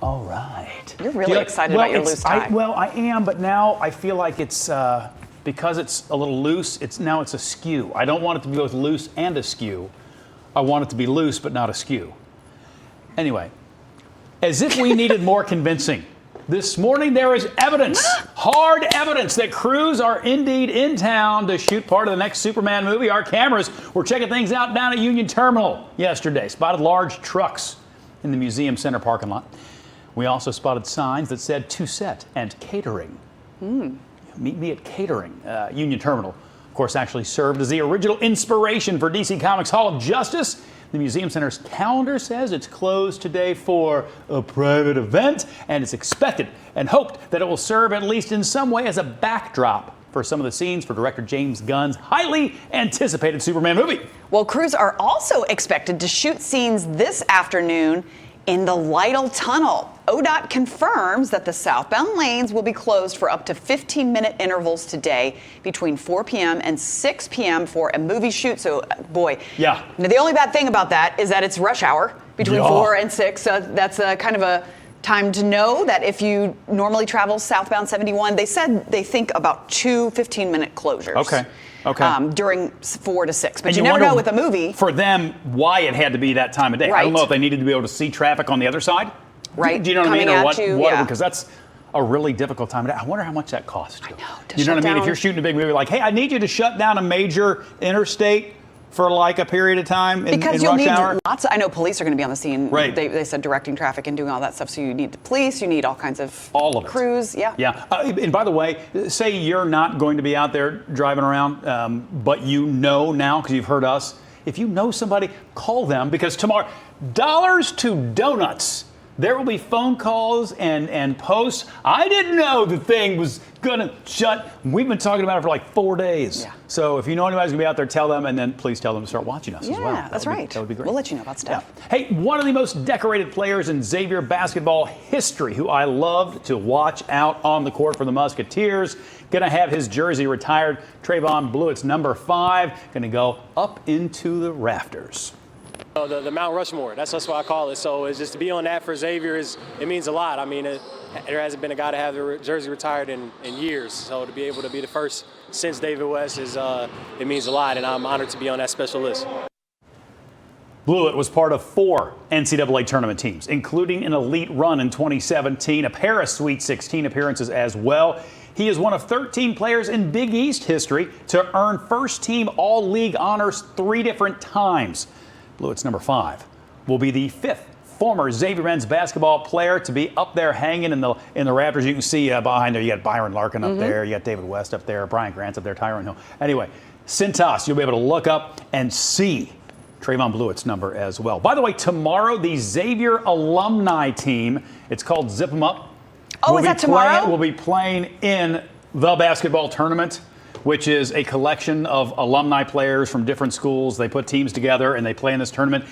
All right. You're really excited about your loose tie. I am, but now I feel like it's, because it's a little loose, now it's askew. I don't want it to be both loose and askew. I want it to be loose, but not askew. Anyway, as if we needed more convincing. This morning there is evidence, hard evidence, that crews are indeed in town to shoot part of the next Superman movie. Our cameras were checking things out down at Union Terminal yesterday. Spotted large trucks in the Museum Center parking lot. We also spotted signs that said "to set" and "catering." Meet me at catering. Union Terminal, of course, actually served as the original inspiration for DC Comics' Hall of Justice. The Museum Center's calendar says it's closed today for a private event, and it's expected and hoped that it will serve at least in some way as a backdrop for some of the scenes for director James Gunn's highly anticipated Superman movie. Well, crews are also expected to shoot scenes this afternoon in the Lytle Tunnel. ODOT confirms that the southbound lanes will be closed for up to 15-minute intervals today between 4 p.m. and 6 p.m. for a movie shoot. So, boy. Yeah. Now, the only bad thing about that is that it's rush hour between 4 and 6. So that's kind of a time to know that if you normally travel southbound 71, they said they think about 2 15-minute closures. Okay. During 4 to 6. But you never know with a movie. For them, why it had to be that time of day. Right. I don't know if they needed to be able to see traffic on the other side. Right. Do you know what I mean? Coming Or at you, what? yeah. Because that's a really difficult time of day. I wonder how much that costs you. I know. You know what I mean? If you're shooting a big movie, like, hey, I need you to shut down a major interstate for like a period of time in because you'll rush need hour. lots. I know police are going to be on the scene. Right. They said directing traffic and doing all that stuff. So you need the police. You need all kinds of it. crews. Yeah. Yeah. And by the way, say you're not going to be out there driving around, but you know now because you've heard us. If you know somebody, call them because tomorrow, dollars to donuts. There will be phone calls and posts. I didn't know the thing was going to shut. We've been talking about it for like 4 days. Yeah. So if you know anybody's going to be out there, tell them, and then please tell them to start watching us as well. Yeah, that's right. That would be great. We'll let you know about stuff. Yeah. Hey, one of the most decorated players in Xavier basketball history, who I loved to watch out on the court for the Musketeers, going to have his jersey retired. Trayvon Blewett's number 5, going to go up into the rafters. The Mount Rushmore, that's what I call it. So it's just to be on that for Xavier, it means a lot. I mean, there hasn't been a guy to have the jersey retired in years. So to be able to be the first since David West, it means a lot, and I'm honored to be on that special list. Blewett was part of 4 NCAA tournament teams, including an elite run in 2017, a pair of Sweet 16 appearances as well. He is one of 13 players in Big East history to earn first-team All-League honors 3 different times. Blewett's number 5 will be the 5th former Xavier men's basketball player to be up there hanging in the rafters. You can see behind there, you got Byron Larkin up there, you got David West up there, Brian Grant's up there, Tyrone Hill. Anyway, Cintas, you'll be able to look up and see Trayvon Blewett's number as well. By the way, tomorrow, the Xavier alumni team, it's called Zip 'em Up. Oh, is that tomorrow? We'll be playing in the basketball tournament, which is a collection of alumni players from different schools. They put teams together and they play in this tournament.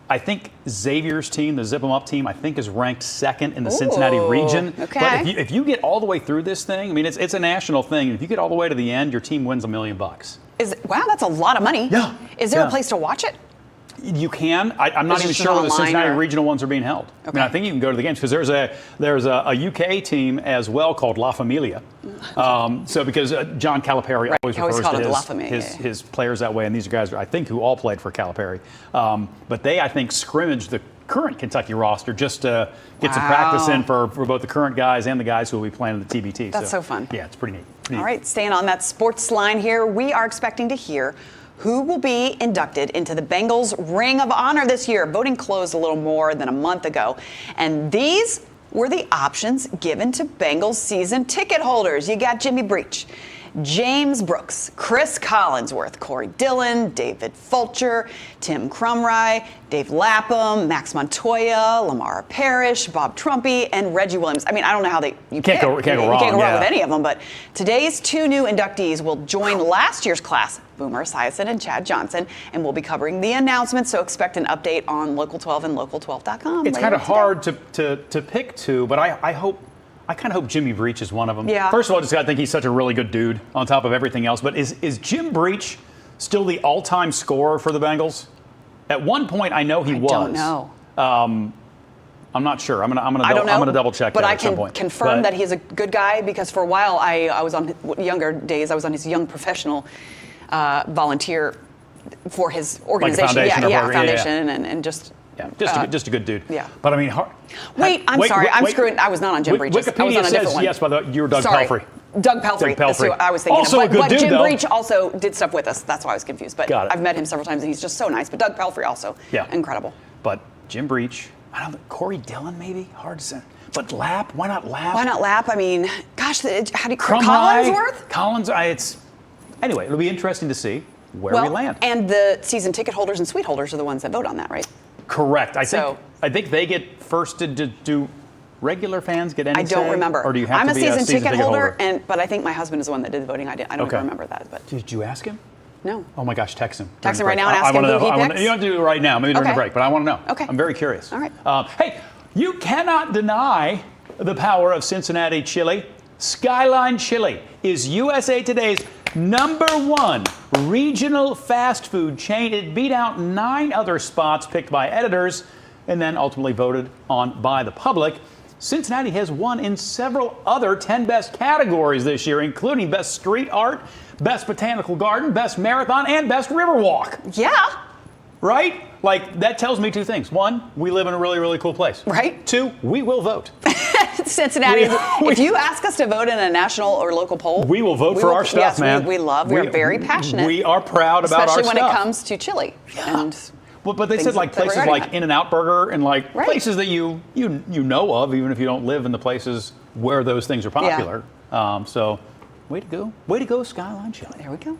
I think Xavier's team, the Zip 'em Up team, I think is ranked 2nd in the Cincinnati region. Okay. But if you get all the way through this thing, I mean, it's a national thing. If you get all the way to the end, your team wins $1 million. Wow, that's a lot of money. Yeah. Is there a place to watch it? You can. I'm not even sure where the Cincinnati regional ones are being held. Okay. I mean, I think you can go to the games because there's a UK team as well called La Familia. So because John Calipari always refers to his players that way, and these are guys I think who all played for Calipari. But they, I think, scrimmaged the current Kentucky roster just to get some practice in for both the current guys and the guys who will be playing in the TBT. That's so fun. Yeah, it's pretty neat. All right, staying on that sports line here, we are expecting to hear who will be inducted into the Bengals Ring of Honor this year. Voting closed a little more than a month ago. And these were the options given to Bengals season ticket holders. You got Jimmy Breach, James Brooks, Chris Collinsworth, Corey Dillon, David Fulcher, Tim Crumry, Dave Lapham, Max Montoya, Lamar Parrish, Bob Trumpy, and Reggie Williams. I mean, I don't know how you can't go wrong with any of them, but today's 2 new inductees will join last year's class, Boomer Esiason and Chad Johnson, and we'll be covering the announcement, so expect an update on Local 12 and Local12.com. It's kind of hard to pick 2, but I kind of hope Jimmy Breach is one of them. Yeah. First of all, I think he's such a really good dude on top of everything else. But is Jim Breach still the all-time scorer for the Bengals? At one point, I know he was. I don't know. I'm not sure. I'm I don't know. I'm gonna double check but that I at some can point. confirm that he's a good guy because for a while I was on younger days. I was on his young professional volunteer for his organization. foundation or whatever. Foundation, and just. Yeah, just a good dude. Yeah. But I mean, wait, I'm sorry. I'm screwing. I was not on Jim Breach. I was Wikipedia on a says different one. yes, by the way, you were Doug Sorry. Pelfrey. Doug Pelfrey. That's who I was thinking Also of. a good but dude, Jim though. Breach also did stuff with us. That's why I was confused. But Got it. I've met him several times, and he's just so nice. But Doug Pelfrey also, incredible. But Jim Breach, I don't know, Corey Dillon maybe? Hard to say. But Lapp, why not Lapp? Why not Lapp? I mean, gosh, how do you Collinsworth? Collinsworth? Anyway, it'll be interesting to see where we land. And the season ticket holders and suite holders are the ones that vote on that, right? Correct. I think they get first to do regular fans get any I don't say? remember. Or do you have I'm to a be season ticket holder, holder? but I think my husband is the one that did the voting. I don't even remember that. But did you ask him? No. Oh my gosh, text him. Text him right now and ask him who he picks? You don't have to do it right now, maybe during the break, but I want to know. Okay. I'm very curious. All right. Hey, you cannot deny the power of Cincinnati chili. Skyline Chili is USA Today's #1 regional fast food chain. It beat out 9 other spots picked by editors and then ultimately voted on by the public. Cincinnati has won in several other 10 best categories this year, including Best Street Art, Best Botanical Garden, Best Marathon, and Best Riverwalk. Yeah. Right? Like, that tells me 2 things. 1, we live in a really, really cool place. Right. 2, we will vote. Cincinnati, if you ask us to vote in a national or local poll, we will vote for our stuff, yes, man. We are very passionate. We are proud about our stuff. Especially when it comes to chili. Yeah. And but they said like places like In-N-Out Burger and like places that you know of, even if you don't live in the places where those things are popular. Yeah. So, way to go, Skyline Chili. There we go.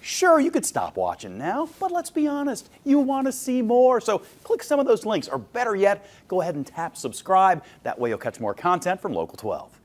Sure, you could stop watching now, but let's be honest, you want to see more. So click some of those links, or better yet, go ahead and tap subscribe. That way you'll catch more content from Local 12.